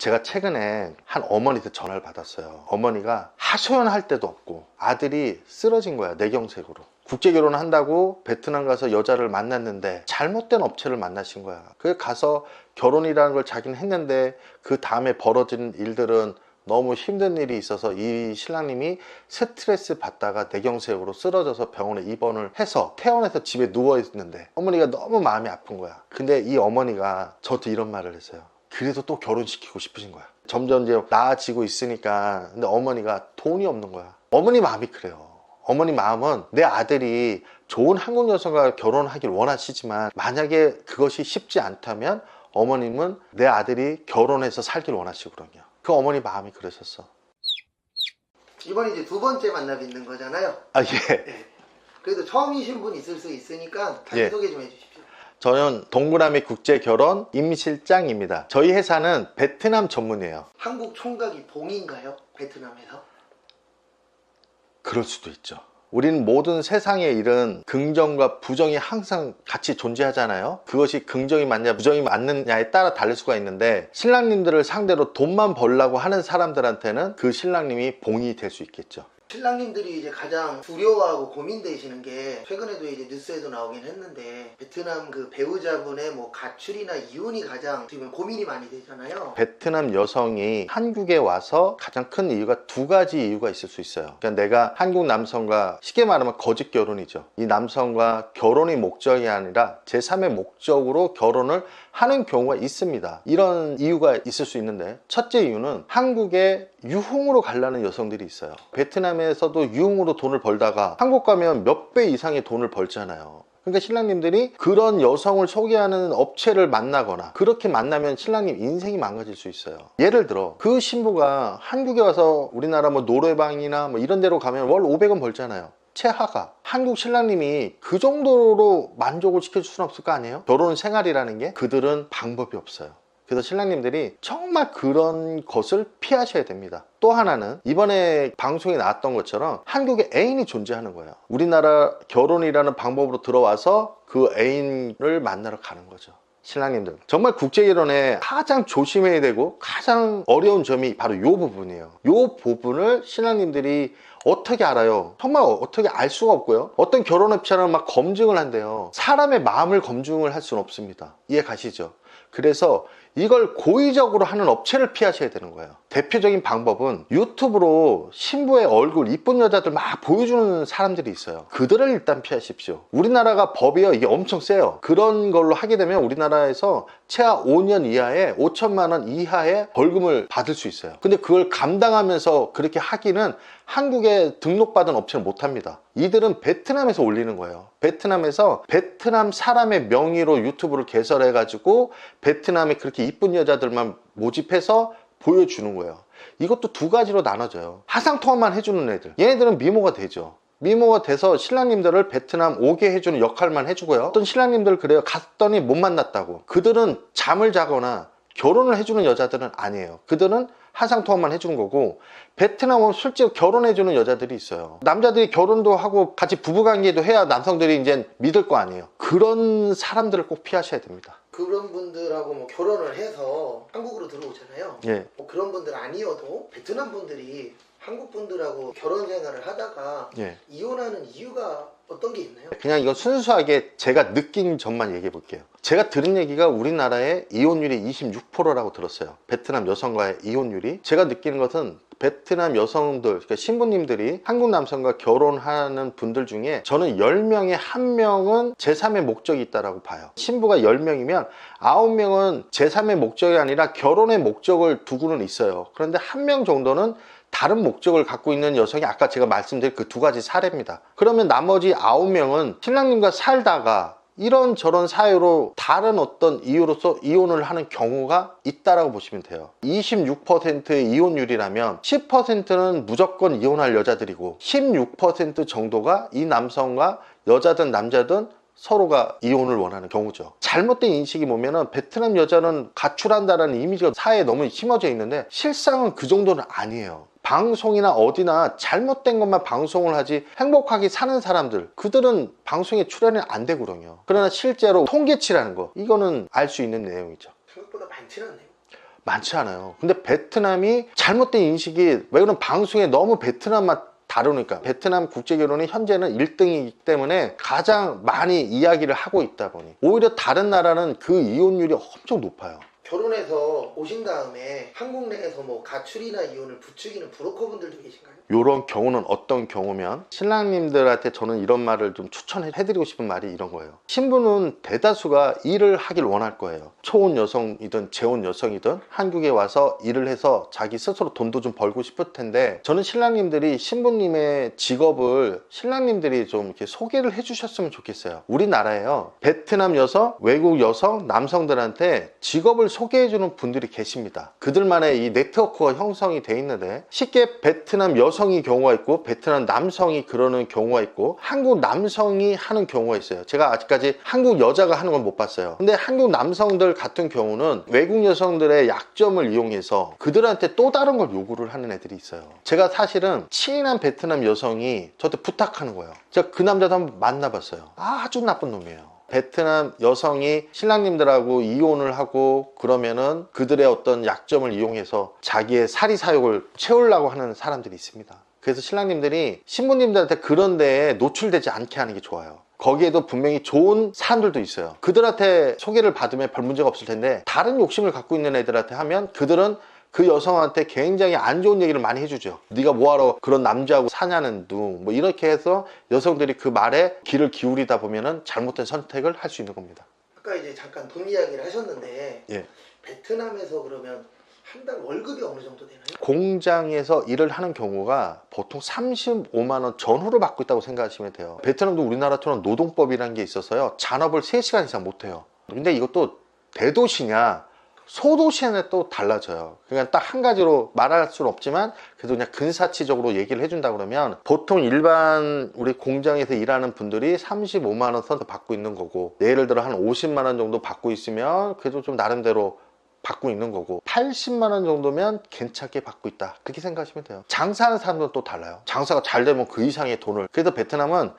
제가 최근에 한 어머니한테 전화를 받았어요. 어머니가 하소연할 데도 없고 아들이 쓰러진 거야, 뇌경색으로. 국제결혼을 한다고 베트남 가서 여자를 만났는데 잘못된 업체를 만나신 거야. 그래서 가서 결혼이라는 걸 자기는 했는데 그 다음에 벌어진 일들은 너무 힘든 일이 있어서 이 신랑님이 스트레스 받다가 뇌경색으로 쓰러져서 병원에 입원을 해서 퇴원해서 집에 누워있는데 어머니가 너무 마음이 아픈 거야. 근데 이 어머니가 저한테 이런 말을 했어요. 그래도 또 결혼시키고 싶으신 거야. 점점 이제 나아지고 있으니까. 근데 어머니가 돈이 없는 거야. 어머니 마음이 그래요. 어머니 마음은 내 아들이 좋은 한국 여성과 결혼하길 원하시지만 만약에 그것이 쉽지 않다면 어머님은 내 아들이 결혼해서 살길 원하시거든요. 그 어머니 마음이 그러셨어. 이번에 이제 두 번째 만나 뵙는 거잖아요. 아, 예. 네. 그래도 처음이신 분 있을 수 있으니까 자기소개 좀 해주십시오. 저는 동그라미 국제결혼 임실장입니다. 저희 회사는 베트남 전문이에요. 한국 총각이 봉인가요? 베트남에서? 그럴 수도 있죠. 우리는 모든 세상의 일은 긍정과 부정이 항상 같이 존재하잖아요. 그것이 긍정이 맞냐 부정이 맞느냐에 따라 다를 수가 있는데 신랑님들을 상대로 돈만 벌려고 하는 사람들한테는 그 신랑님이 봉인이 될 수 있겠죠. 신랑님들이 이제 가장 두려워하고 고민되시는 게 최근에도 이제 뉴스에도 나오긴 했는데 베트남 그 배우자분의 뭐 가출이나 이혼이 가장 지금 고민이 많이 되잖아요. 베트남 여성이 한국에 와서 가장 큰 이유가 두 가지 이유가 있을 수 있어요. 그러니까 내가 한국 남성과 쉽게 말하면 거짓 결혼이죠. 이 남성과 결혼이 목적이 아니라 제3의 목적으로 결혼을 하는 경우가 있습니다. 이런 이유가 있을 수 있는데 첫째 이유는 한국에 유흥으로 가려는 여성들이 있어요. 베트남에서도 유흥으로 돈을 벌다가 한국 가면 몇 배 이상의 돈을 벌잖아요. 그러니까 신랑님들이 그런 여성을 소개하는 업체를 만나거나 그렇게 만나면 신랑님 인생이 망가질 수 있어요. 예를 들어 그 신부가 한국에 와서 우리나라 뭐 노래방이나 뭐 이런 데로 가면 월 500원 벌잖아요. 최하가. 한국 신랑님이 그 정도로 만족을 시켜줄 수는 없을 거 아니에요? 결혼 생활이라는 게 그들은 방법이 없어요. 그래서 신랑님들이 정말 그런 것을 피하셔야 됩니다. 또 하나는 이번에 방송에 나왔던 것처럼 한국에 애인이 존재하는 거예요. 우리나라 결혼이라는 방법으로 들어와서 그 애인을 만나러 가는 거죠. 신랑님들 정말 국제결혼에 가장 조심해야 되고 가장 어려운 점이 바로 이 부분이에요. 이 부분을 신랑님들이 어떻게 알아요? 정말 어떻게 알 수가 없고요. 어떤 결혼업체는 막 검증을 한대요. 사람의 마음을 검증을 할 수는 없습니다. 이해 가시죠? 그래서 이걸 고의적으로 하는 업체를 피하셔야 되는 거예요. 대표적인 방법은 유튜브로 신부의 얼굴 이쁜 여자들 막 보여주는 사람들이 있어요. 그들을 일단 피하십시오. 우리나라가 법이요 이게 엄청 세요. 그런 걸로 하게 되면 우리나라에서 최하 5년 이하에 5천만 원 이하의 벌금을 받을 수 있어요. 근데 그걸 감당하면서 그렇게 하기는 한국에 등록받은 업체는 못합니다. 이들은 베트남에서 올리는 거예요. 베트남에서 베트남 사람의 명의로 유튜브를 개설해 가지고 베트남에 그렇게 이쁜 여자들만 모집해서 보여주는 거예요. 이것도 두 가지로 나눠져요. 화상통화만 해주는 애들, 얘네들은 미모가 되죠. 미모가 돼서 신랑님들을 베트남 오게 해주는 역할만 해주고요. 어떤 신랑님들 그래요. 갔더니 못 만났다고. 그들은 잠을 자거나 결혼을 해주는 여자들은 아니에요. 그들은 화상통화만 해주는 거고, 베트남은 실제로 결혼해주는 여자들이 있어요. 남자들이 결혼도 하고 같이 부부관계도 해야 남성들이 이제 믿을 거 아니에요. 그런 사람들을 꼭 피하셔야 됩니다. 그런 분들하고 뭐 결혼을 해서 한국으로 들어오잖아요. 예. 뭐 그런 분들 아니어도 베트남 분들이 한국 분들하고 결혼 생활을 하다가 예. 이혼하는 이유가 어떤 게 있나요? 그냥 이건 순수하게 제가 느낀 점만 얘기해 볼게요. 제가 들은 얘기가 우리나라의 이혼율이 26%라고 들었어요. 베트남 여성과의 이혼율이. 제가 느끼는 것은 베트남 여성들, 그러니까 신부님들이 한국 남성과 결혼하는 분들 중에 저는 10명에 1명은 제3의 목적이 있다고 봐요. 신부가 10명이면 9명은 제3의 목적이 아니라 결혼의 목적을 두고는 있어요. 그런데 1명 정도는 다른 목적을 갖고 있는 여성이 아까 제가 말씀드린 그 두 가지 사례입니다. 그러면 나머지 9명은 신랑님과 살다가 이런저런 사유로 다른 어떤 이유로서 이혼을 하는 경우가 있다라고 보시면 돼요. 26%의 이혼율이라면 10%는 무조건 이혼할 여자들이고 16% 정도가 이 남성과 여자든 남자든 서로가 이혼을 원하는 경우죠. 잘못된 인식이 뭐냐면 베트남 여자는 가출한다라는 이미지가 사회에 너무 심어져 있는데 실상은 그 정도는 아니에요. 방송이나 어디나 잘못된 것만 방송을 하지 행복하게 사는 사람들, 그들은 방송에 출연이 안 되거든요. 그러나 실제로 통계치라는 거, 이거는 알 수 있는 내용이죠. 생각보다 많지는 않네요. 많지 않아요. 근데 베트남이 잘못된 인식이, 왜 그런 방송에 너무 베트남만 다루니까, 베트남 국제결혼이 현재는 1등이기 때문에 가장 많이 이야기를 하고 있다 보니 오히려 다른 나라는 그 이혼율이 엄청 높아요. 결혼해서 오신 다음에 한국 내에서 뭐 가출이나 이혼을 부추기는 브로커분들도 계신가요? 이런 경우는 어떤 경우면, 신랑님들한테 저는 이런 말을 좀 추천해드리고 싶은 말이 이런 거예요. 신부는 대다수가 일을 하길 원할 거예요. 초혼 여성이든 재혼 여성이든 한국에 와서 일을 해서 자기 스스로 돈도 좀 벌고 싶을 텐데, 저는 신랑님들이 신부님의 직업을 신랑님들이 좀 이렇게 소개를 해주셨으면 좋겠어요. 우리나라에요, 베트남 여성, 외국 여성, 남성들한테 직업을 소개해주는 분들이 계십니다. 그들만의 이 네트워크가 형성이 돼 있는데, 쉽게 베트남 여성이 경우가 있고 베트남 남성이 그러는 경우가 있고 한국 남성이 하는 경우가 있어요. 제가 아직까지 한국 여자가 하는 건 못 봤어요. 근데 한국 남성들 같은 경우는 외국 여성들의 약점을 이용해서 그들한테 또 다른 걸 요구를 하는 애들이 있어요. 제가 사실은 친한 베트남 여성이 저한테 부탁하는 거예요. 제가 그 남자도 한번 만나봤어요. 아주 나쁜 놈이에요. 베트남 여성이 신랑님들하고 이혼을 하고 그러면은 그들의 어떤 약점을 이용해서 자기의 사리사욕을 채우려고 하는 사람들이 있습니다. 그래서 신랑님들이 신부님들한테 그런 데에 노출되지 않게 하는 게 좋아요. 거기에도 분명히 좋은 사람들도 있어요. 그들한테 소개를 받으면 별 문제가 없을 텐데, 다른 욕심을 갖고 있는 애들한테 하면 그들은 그 여성한테 굉장히 안 좋은 얘기를 많이 해주죠. 네가 뭐하러 그런 남자하고 사냐는 둥, 뭐 이렇게 해서 여성들이 그 말에 귀를 기울이다 보면은 잘못된 선택을 할 수 있는 겁니다. 아까 이제 잠깐 돈 이야기를 하셨는데 예. 베트남에서 그러면 한 달 월급이 어느 정도 되나요? 공장에서 일을 하는 경우가 보통 35만 원 전후로 받고 있다고 생각하시면 돼요. 베트남도 우리나라처럼 노동법이라는 게 있어서요, 잔업을 3시간 이상 못 해요. 근데 이것도 대도시냐 소도시에는 또 달라져요. 그냥 딱 한 가지로 말할 수는 없지만 그래도 그냥 근사치적으로 얘기를 해준다 그러면, 보통 일반 우리 공장에서 일하는 분들이 35만 원 선도 받고 있는 거고, 예를 들어 한 50만 원 정도 받고 있으면 그래도 좀 나름대로 받고 있는 거고, 80만 원 정도면 괜찮게 받고 있다, 그렇게 생각하시면 돼요. 장사하는 사람들은 또 달라요. 장사가 잘 되면 그 이상의 돈을, 그래서 베트남은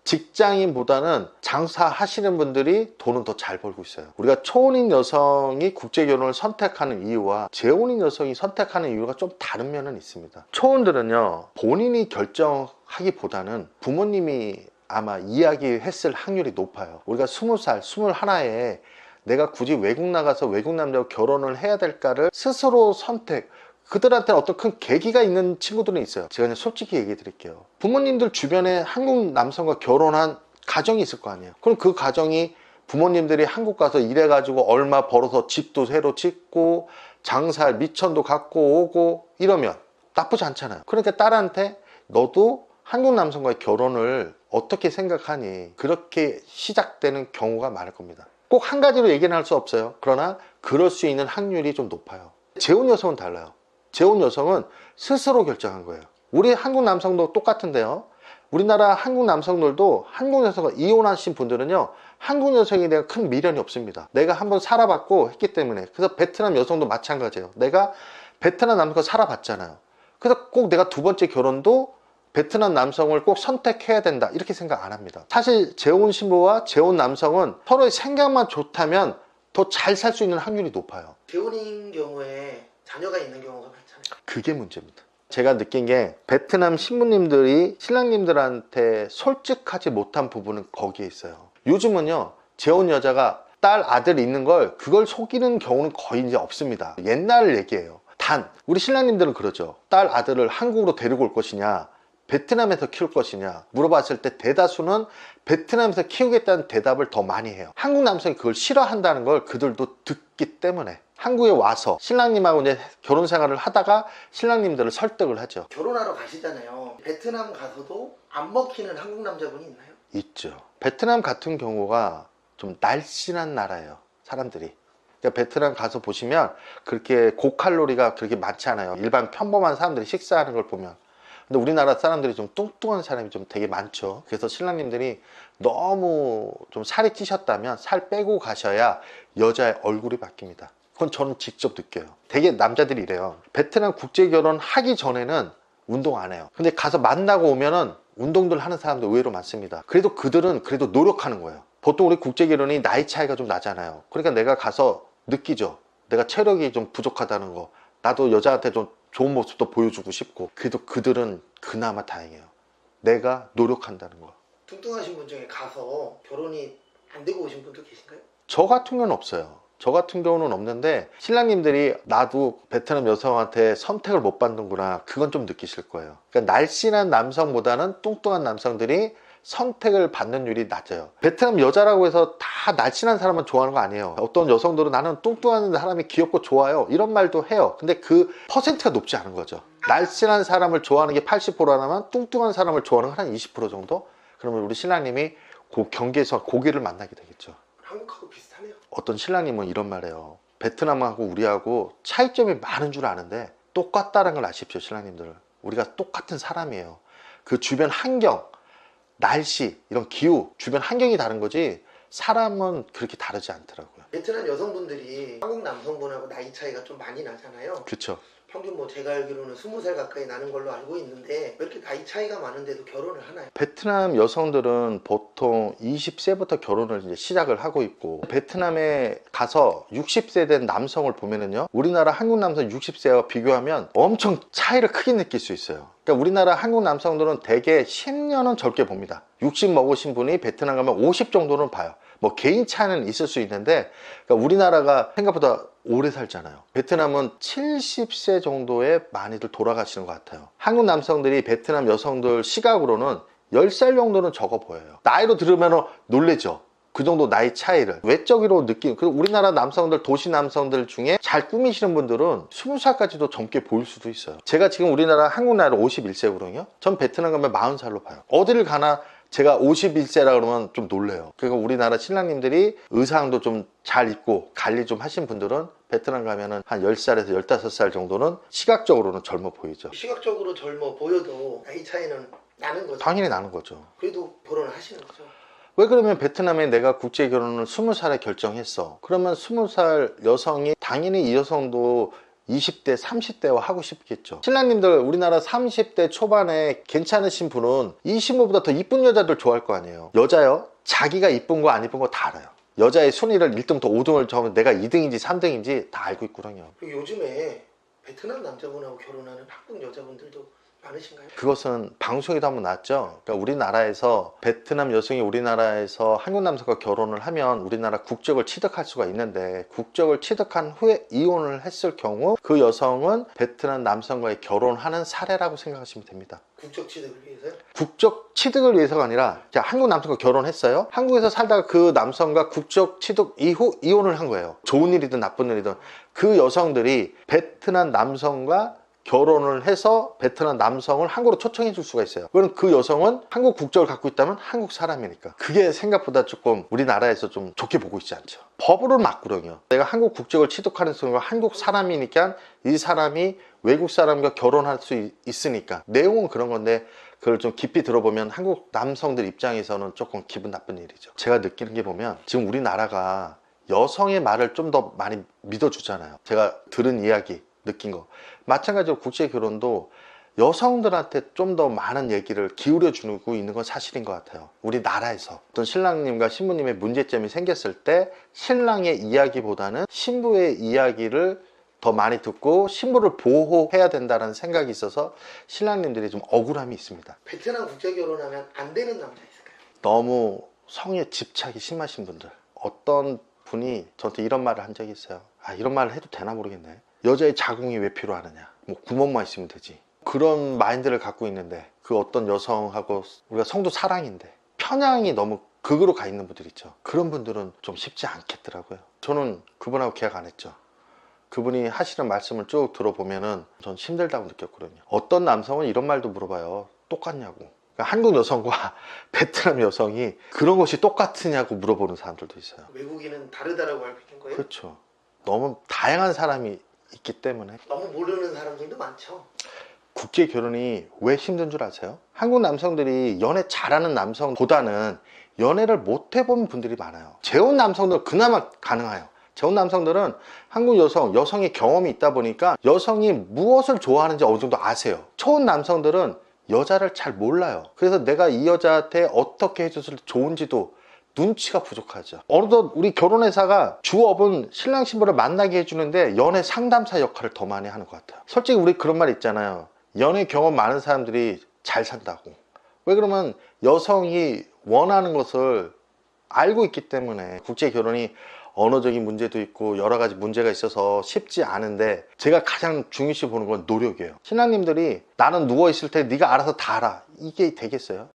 직장인보다는 장사하시는 분들이 돈은 더 잘 벌고 있어요. 우리가 초혼인 여성이 국제결혼을 선택하는 이유와 재혼인 여성이 선택하는 이유가 좀 다른 면은 있습니다. 초혼들은요, 본인이 결정하기보다는 부모님이 아마 이야기했을 확률이 높아요. 우리가 20살, 21에 내가 굳이 외국 나가서 외국 남자와 결혼을 해야 될까를 스스로 선택, 그들한테 어떤 큰 계기가 있는 친구들은 있어요. 제가 그냥 솔직히 얘기해 드릴게요. 부모님들 주변에 한국 남성과 결혼한 가정이 있을 거 아니에요. 그럼 그 가정이 부모님들이 한국 가서 일해가지고 얼마 벌어서 집도 새로 짓고 장사할 미천도 갖고 오고 이러면 나쁘지 않잖아요. 그러니까 딸한테 너도 한국 남성과의 결혼을 어떻게 생각하니, 그렇게 시작되는 경우가 많을 겁니다. 꼭 한 가지로 얘기는 할 수 없어요. 그러나 그럴 수 있는 확률이 좀 높아요. 재혼 여성은 달라요. 재혼 여성은 스스로 결정한 거예요. 우리 한국 남성도 똑같은데요, 우리나라 한국 남성들도 한국 여성과 이혼하신 분들은요, 한국 여성에 대한 큰 미련이 없습니다. 내가 한번 살아봤고 했기 때문에. 그래서 베트남 여성도 마찬가지예요. 내가 베트남 남성과 살아봤잖아요. 그래서 꼭 내가 두 번째 결혼도 베트남 남성을 꼭 선택해야 된다, 이렇게 생각 안 합니다. 사실 재혼 신부와 재혼 남성은 서로의 생각만 좋다면 더 잘 살 수 있는 확률이 높아요. 재혼인 경우에 자녀가 있는 경우가 많잖아요. 그게 문제입니다. 제가 느낀 게, 베트남 신부님들이 신랑님들한테 솔직하지 못한 부분은 거기에 있어요. 요즘은요, 재혼 여자가 딸, 아들 있는 걸 그걸 속이는 경우는 거의 이제 없습니다. 옛날 얘기예요. 단 우리 신랑님들은 그러죠. 딸, 아들을 한국으로 데리고 올 것이냐, 베트남에서 키울 것이냐 물어봤을 때 대다수는 베트남에서 키우겠다는 대답을 더 많이 해요. 한국 남성이 그걸 싫어한다는 걸 그들도 듣기 때문에 한국에 와서 신랑님하고 이제 결혼 생활을 하다가 신랑님들을 설득을 하죠. 결혼하러 가시잖아요. 베트남 가서도 안 먹히는 한국 남자분이 있나요? 있죠. 베트남 같은 경우가 좀 날씬한 나라예요. 사람들이. 그러니까 베트남 가서 보시면 그렇게 고칼로리가 그렇게 많지 않아요. 일반 평범한 사람들이 식사하는 걸 보면. 근데 우리나라 사람들이 좀 뚱뚱한 사람이 좀 되게 많죠. 그래서 신랑님들이 너무 좀 살이 찌셨다면 살 빼고 가셔야 여자의 얼굴이 바뀝니다. 그건 저는 직접 느껴요. 되게 남자들이 이래요. 베트남 국제결혼 하기 전에는 운동 안 해요. 근데 가서 만나고 오면은 운동들 하는 사람들 의외로 많습니다. 그래도 그들은 그래도 노력하는 거예요. 보통 우리 국제결혼이 나이 차이가 좀 나잖아요. 그러니까 내가 가서 느끼죠. 내가 체력이 좀 부족하다는 거, 나도 여자한테 좀 좋은 모습도 보여주고 싶고, 그래도 그들은 그나마 다행이에요. 내가 노력한다는 거. 뚱뚱하신 분 중에 가서 결혼이 안 되고 오신 분도 계신가요? 저 같은 경우는 없어요. 저 같은 경우는 없는데, 신랑님들이 나도 베트남 여성한테 선택을 못 받는구나, 그건 좀 느끼실 거예요. 그러니까 날씬한 남성보다는 뚱뚱한 남성들이 선택을 받는 율이 낮아요. 베트남 여자라고 해서 다 날씬한 사람만 좋아하는 거 아니에요. 어떤 여성들은 나는 뚱뚱한 사람이 귀엽고 좋아요, 이런 말도 해요. 근데 그 퍼센트가 높지 않은 거죠. 날씬한 사람을 좋아하는 게 80%라면 뚱뚱한 사람을 좋아하는 건 한 20% 정도? 그러면 우리 신랑님이 그 경계에서 고기를 만나게 되겠죠. 한국하고 비슷하네요. 어떤 신랑님은 이런 말해요. 베트남하고 우리하고 차이점이 많은 줄 아는데 똑같다는 걸 아십시오, 신랑님들. 우리가 똑같은 사람이에요. 그 주변 환경, 날씨, 이런 기후, 주변 환경이 다른 거지 사람은 그렇게 다르지 않더라고요. 베트남 여성분들이 한국 남성분하고 나이 차이가 좀 많이 나잖아요. 그렇죠. 평균 뭐 제가 알기로는 20살 가까이 나는 걸로 알고 있는데 왜 이렇게 나이 차이가 많은데도 결혼을 하나요? 베트남 여성들은 보통 20세부터 결혼을 이제 시작을 하고 있고, 베트남에 가서 60세 된 남성을 보면은요, 우리나라 한국 남성 60세와 비교하면 엄청 차이를 크게 느낄 수 있어요. 그러니까 우리나라 한국 남성들은 대개 10년은 젊게 봅니다. 60 먹으신 분이 베트남 가면 50 정도는 봐요. 뭐 개인 차이는 있을 수 있는데, 그러니까 우리나라가 생각보다 오래 살잖아요. 베트남은 70세 정도에 많이들 돌아가시는 것 같아요. 한국 남성들이 베트남 여성들 시각으로는 10살 정도는 적어 보여요. 나이로 들으면 놀래죠. 그 정도 나이 차이를 외적으로 느끼는. 그리고 우리나라 남성들, 도시 남성들 중에 잘 꾸미시는 분들은 20살까지도 젊게 보일 수도 있어요. 제가 지금 우리나라 한국 나이로 51세거든요 전 베트남 가면 40살로 봐요. 어디를 가나 제가 51세라 그러면 좀 놀래요. 그리고 우리나라 신랑님들이 의상도 좀 잘 입고 관리 좀 하신 분들은 베트남 가면은 한 10살에서 15살 정도는 시각적으로는 젊어 보이죠. 시각적으로 젊어 보여도 나이 차이는 나는 거죠. 당연히 나는 거죠. 그래도 결혼을 하시는 거죠. 왜 그러면 베트남에 내가 국제 결혼을 20살에 결정했어. 그러면 20살 여성이 당연히 이 여성도 20대, 30대와 하고 싶겠죠. 신랑님들 우리나라 30대 초반에 괜찮으신 분은 25보다 더 이쁜 여자들 좋아할 거 아니에요. 여자요? 자기가 이쁜 거 안 이쁜 거 다 알아요. 여자의 순위를 1등부터 5등을 정하면 내가 2등인지 3등인지 다 알고 있거든요. 그리고 요즘에 베트남 남자분하고 결혼하는 한국 여자분들도 많으신가요? 그것은 방송에도 한번 나왔죠. 그러니까 우리나라에서 베트남 여성이 우리나라에서 한국 남성과 결혼을 하면 우리나라 국적을 취득할 수가 있는데, 국적을 취득한 후에 이혼을 했을 경우 그 여성은 베트남 남성과의 결혼하는 사례라고 생각하시면 됩니다. 국적 취득을 위해서요? 국적 취득을 위해서가 아니라, 자, 한국 남성과 결혼했어요. 한국에서 살다가 그 남성과 국적 취득 이후 이혼을 한 거예요. 좋은 일이든 나쁜 일이든 그 여성들이 베트남 남성과 결혼을 해서 베트남 남성을 한국으로 초청해 줄 수가 있어요. 그럼 그 여성은 한국 국적을 갖고 있다면 한국 사람이니까. 그게 생각보다 조금 우리나라에서 좀 좋게 보고 있지 않죠. 법으로는 맞거든요. 내가 한국 국적을 취득하는 순간 한국 사람이니까 이 사람이 외국 사람과 결혼할 수 있으니까. 내용은 그런 건데 그걸 좀 깊이 들어보면 한국 남성들 입장에서는 조금 기분 나쁜 일이죠. 제가 느끼는 게 보면 지금 우리나라가 여성의 말을 좀 더 많이 믿어주잖아요. 제가 들은 이야기, 느낀 거. 마찬가지로 국제 결혼도 여성들한테 좀 더 많은 얘기를 기울여 주고 있는 건 사실인 것 같아요. 우리나라에서 어떤 신랑님과 신부님의 문제점이 생겼을 때 신랑의 이야기보다는 신부의 이야기를 더 많이 듣고 신부를 보호해야 된다는 생각이 있어서 신랑님들이 좀 억울함이 있습니다. 베트남 국제 결혼하면 안 되는 남자 있을까요? 너무 성에 집착이 심하신 분들. 어떤 분이 저한테 이런 말을 한 적이 있어요. 아, 이런 말을 해도 되나 모르겠네. 여자의 자궁이 왜 필요하느냐, 뭐 구멍만 있으면 되지. 그런 마인드를 갖고 있는데 그 어떤 여성하고 우리가 성도 사랑인데 편향이 너무 극으로 가 있는 분들 있죠. 그런 분들은 좀 쉽지 않겠더라고요. 저는 그분하고 계약 안 했죠. 그분이 하시는 말씀을 쭉 들어보면은 전 힘들다고 느꼈거든요. 어떤 남성은 이런 말도 물어봐요. 똑같냐고. 그러니까 한국 여성과 베트남 여성이 그런 것이 똑같으냐고 물어보는 사람들도 있어요. 외국인은 다르다라고 알고 있는 거예요? 그렇죠. 너무 다양한 사람이 있기 때문에. 너무 모르는 사람들도 많죠. 국제 결혼이 왜 힘든 줄 아세요? 한국 남성들이 연애 잘하는 남성보다는 연애를 못 해본 분들이 많아요. 재혼 남성들은 그나마 가능해요. 재혼 남성들은 한국 여성의 경험이 있다 보니까 여성이 무엇을 좋아하는지 어느 정도 아세요. 초혼 남성들은 여자를 잘 몰라요. 그래서 내가 이 여자한테 어떻게 해줬을 때 좋은지도 눈치가 부족하죠. 어느덧 우리 결혼회사가 주업은 신랑 신부를 만나게 해주는데 연애 상담사 역할을 더 많이 하는 것 같아요. 솔직히 우리 그런 말 있잖아요. 연애 경험 많은 사람들이 잘 산다고. 왜 그러면 여성이 원하는 것을 알고 있기 때문에. 국제 결혼이 언어적인 문제도 있고 여러 가지 문제가 있어서 쉽지 않은데 제가 가장 중요시 보는 건 노력이에요. 신랑님들이 나는 누워있을 때 네가 알아서 다 알아, 이게 되겠어요?